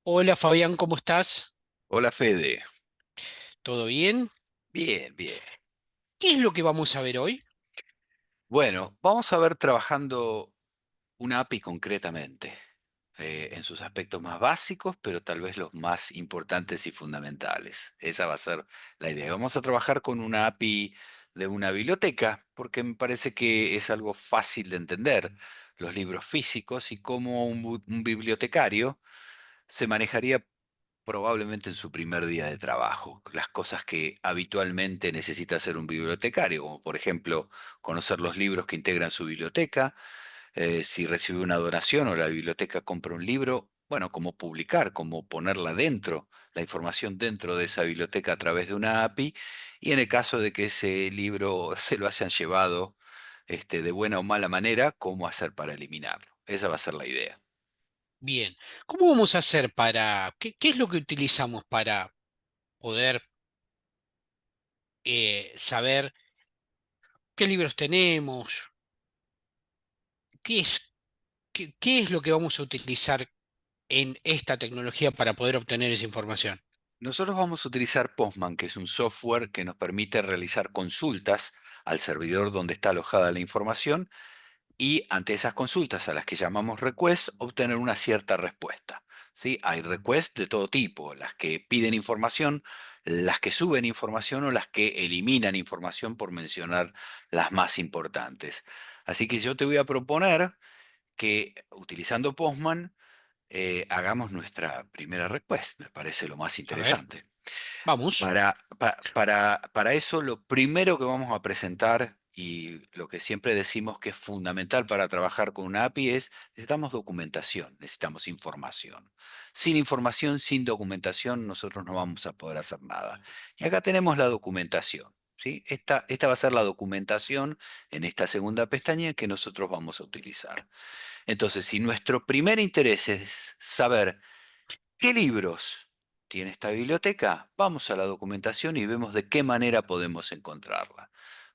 Hola Fabián, ¿cómo estás? Hola Fede. ¿Todo bien? Bien, bien. ¿Qué es lo que vamos a ver hoy? Bueno, vamos a ver trabajando una API concretamente, en sus aspectos más básicos, pero tal vez los más importantes y fundamentales. Esa va a ser la idea. Vamos a trabajar con una API de una biblioteca, porque me parece que es algo fácil de entender los libros físicos y cómo un bibliotecario se manejaría probablemente en su primer día de trabajo, las cosas que habitualmente necesita hacer un bibliotecario, como por ejemplo conocer los libros que integran su biblioteca, si recibe una donación o la biblioteca compra un libro, bueno, cómo publicar, cómo ponerla dentro, la información dentro de esa biblioteca a través de una API, y en el caso de que ese libro se lo hayan llevado de buena o mala manera, cómo hacer para eliminarlo. Esa va a ser la idea. Bien. ¿Cómo vamos a hacer qué es lo que utilizamos para poder saber qué libros tenemos? ¿Qué es, qué es lo que vamos a utilizar en esta tecnología para poder obtener esa información? Nosotros vamos a utilizar Postman, que es un software que nos permite realizar consultas al servidor donde está alojada la información y ante esas consultas a las que llamamos request, obtener una cierta respuesta. ¿Sí? Hay requests de todo tipo, las que piden información, las que suben información o las que eliminan información por mencionar las más importantes. Así que yo te voy a proponer que utilizando Postman hagamos nuestra primera request, me parece lo más A ver, interesante. vamos. Para eso, lo primero que vamos a presentar y lo que siempre decimos que es fundamental para trabajar con una API es necesitamos documentación, necesitamos información. Sin información, sin documentación, nosotros no vamos a poder hacer nada. Y acá tenemos la documentación. ¿Sí? Esta va a ser la documentación en esta segunda pestaña que nosotros vamos a utilizar. Entonces, si nuestro primer interés es saber ¿qué libros tiene esta biblioteca? Vamos a la documentación y vemos de qué manera podemos encontrarla.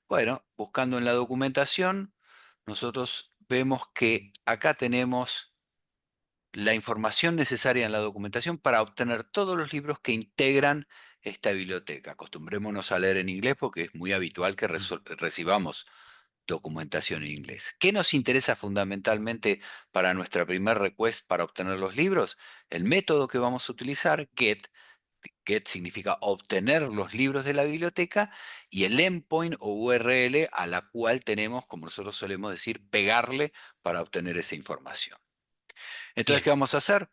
Bueno, buscando en la documentación, nosotros vemos que acá tenemos la información necesaria en la documentación para obtener todos los libros que integran esta biblioteca. Acostumbrémonos a leer en inglés porque es muy habitual que Mm. recibamos documentación en inglés. ¿Qué nos interesa fundamentalmente para nuestra primer request para obtener los libros? El método que vamos a utilizar, get. Get significa obtener los libros de la biblioteca y el endpoint o URL a la cual tenemos, como nosotros solemos decir, pegarle para obtener esa información. Entonces, Bien, ¿qué vamos a hacer?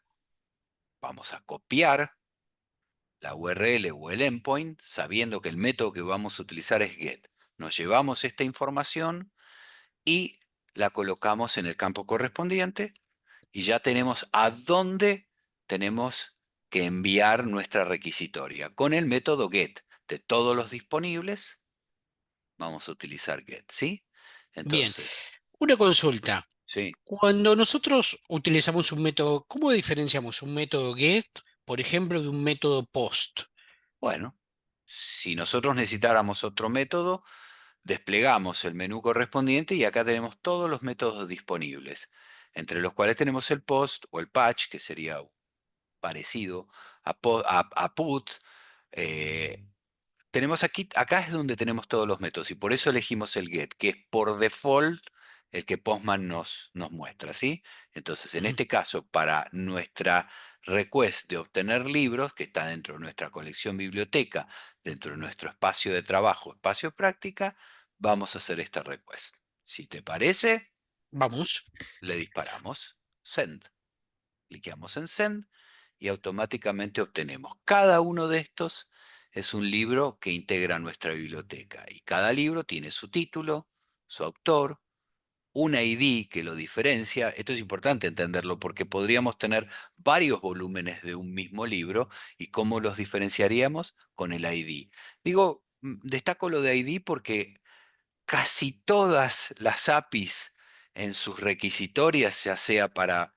Vamos a copiar la URL o el endpoint sabiendo que el método que vamos a utilizar es get. Nos llevamos esta información y la colocamos en el campo correspondiente y ya tenemos a dónde tenemos que enviar nuestra requisitoria. Con el método get de todos los disponibles, vamos a utilizar get, ¿sí? bien. Entonces, Una consulta. sí, Cuando nosotros utilizamos un método, ¿cómo diferenciamos un método GET, por ejemplo, de un método POST? bueno, si nosotros necesitáramos otro método, desplegamos el menú correspondiente y acá tenemos todos los métodos disponibles, entre los cuales tenemos el post o el patch, que sería parecido a put. eh, Tenemos aquí, acá es donde tenemos todos los métodos y por eso elegimos el get, que es por default el que Postman nos muestra, ¿sí? Entonces, en Ujú. este caso, para nuestra request de obtener libros, que está dentro de nuestra colección biblioteca, dentro de nuestro espacio de trabajo, espacio práctica, vamos a hacer esta request. Si te parece, Vamos. le disparamos send. Cliqueamos en Send y automáticamente obtenemos. Cada uno de estos es un libro que integra nuestra biblioteca y cada libro tiene su título, su autor, un ID que lo diferencia. Esto es importante entenderlo porque podríamos tener varios volúmenes de un mismo libro y cómo los diferenciaríamos con el ID. Digo, destaco lo de ID porque casi todas las APIs en sus requisitorias, ya sea para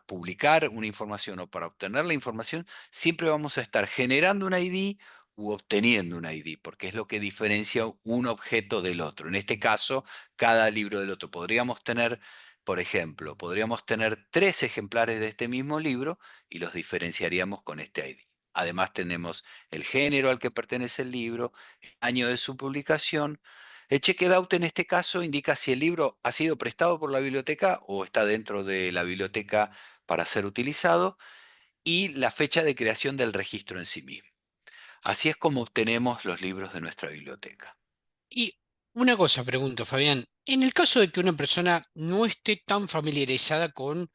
publicar una información o para obtener la información, siempre vamos a estar generando un ID u obteniendo un ID, porque es lo que diferencia un objeto del otro. En este caso, cada libro del otro. Podríamos tener Por ejemplo, podríamos tener 3 ejemplares de este mismo libro y los diferenciaríamos con este ID. Además tenemos el género al que pertenece el libro, el año de su publicación. El checkout en este caso indica si el libro ha sido prestado por la biblioteca o está dentro de la biblioteca para ser utilizado y la fecha de creación del registro en sí mismo. Así es como obtenemos los libros de nuestra biblioteca. Y una cosa, pregunto, Fabián, en el caso de que una persona no esté tan familiarizada con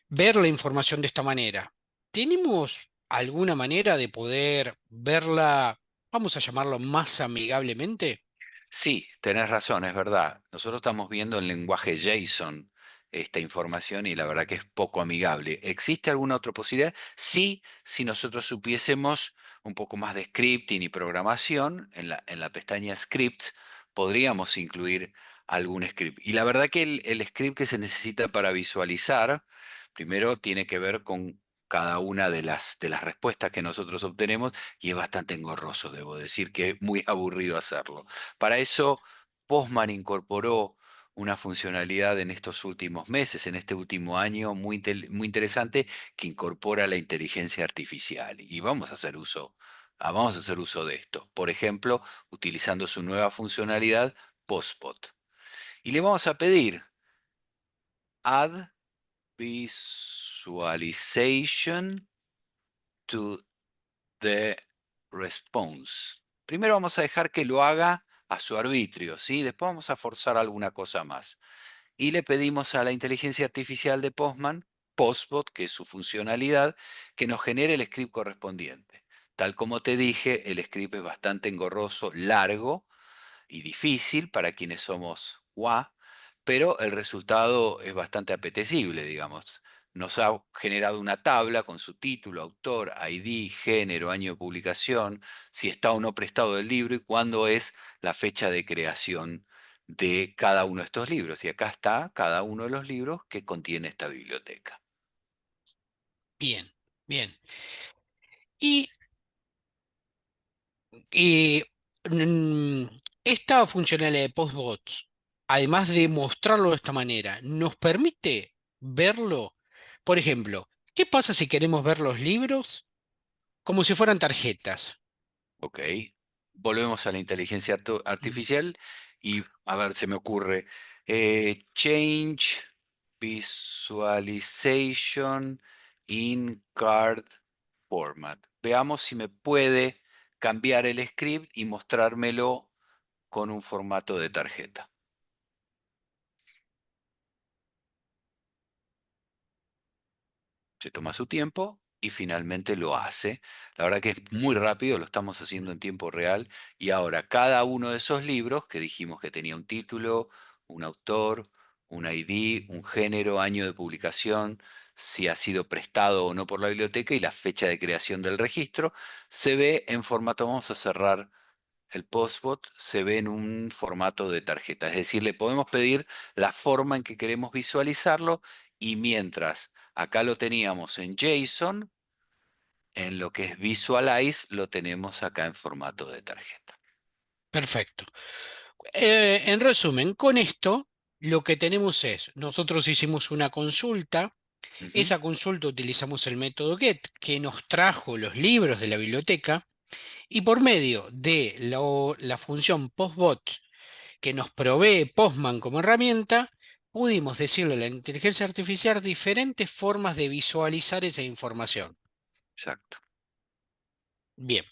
ver la información de esta manera, ¿tenemos alguna manera de poder verla, vamos a llamarlo más amigablemente? Sí, tenés razón, es verdad. Nosotros estamos viendo en lenguaje JSON esta información y la verdad que es poco amigable. ¿Existe alguna otra posibilidad? Sí, si nosotros supiésemos un poco más de scripting y programación, en la pestaña Scripts podríamos incluir algún script. Y la verdad que el script que se necesita para visualizar, primero tiene que ver con cada una de las respuestas que nosotros obtenemos y es bastante engorroso, debo decir que es muy aburrido hacerlo. Para eso, Postman incorporó una funcionalidad en estos últimos meses, en este último año, muy interesante, que incorpora la inteligencia artificial. Y vamos a hacer uso de esto. Por ejemplo, utilizando su nueva funcionalidad, Postbot. Y le vamos a pedir Add Visualization to the response. Primero vamos a dejar que lo haga a su arbitrio, ¿sí? Después vamos a forzar alguna cosa más. Y le pedimos a la inteligencia artificial de Postman, Postbot, que es su funcionalidad, que nos genere el script correspondiente. Tal como te dije, el script es bastante engorroso, largo, y difícil para quienes somos WA, pero el resultado es bastante apetecible, digamos. Nos ha generado una tabla con su título, autor, ID, género, año de publicación, si está o no prestado el libro y cuándo es la fecha de creación de cada uno de estos libros. Y acá está cada uno de los libros que contiene esta biblioteca. Bien, bien. Y, y, mm, esta funcionalidad de Postbots, además de mostrarlo de esta manera, nos permite verlo. Por ejemplo, ¿qué pasa si queremos ver los libros como si fueran tarjetas? Ok, volvemos a la inteligencia Mm. artificial y a ver, se me ocurre, change visualization in card format. Veamos si me puede cambiar el script y mostrármelo con un formato de tarjeta. Se toma su tiempo y finalmente lo hace. La verdad que es muy rápido, lo estamos haciendo en tiempo real y ahora cada uno de esos libros que dijimos que tenía un título, un autor, un ID, un género, año de publicación, si ha sido prestado o no por la biblioteca y la fecha de creación del registro, se ve en formato, vamos a cerrar el postbot, se ve en un formato de tarjeta. Es decir, le podemos pedir la forma en que queremos visualizarlo y mientras acá lo teníamos en JSON, en lo que es Visualize, lo tenemos acá en formato de tarjeta. Perfecto. En resumen, con esto lo que tenemos es, nosotros hicimos una consulta, Ujú. esa consulta utilizamos el método GET que nos trajo los libros de la biblioteca y por medio de la función PostBot que nos provee Postman como herramienta, pudimos decirle a la inteligencia artificial diferentes formas de visualizar esa información. Exacto. Bien.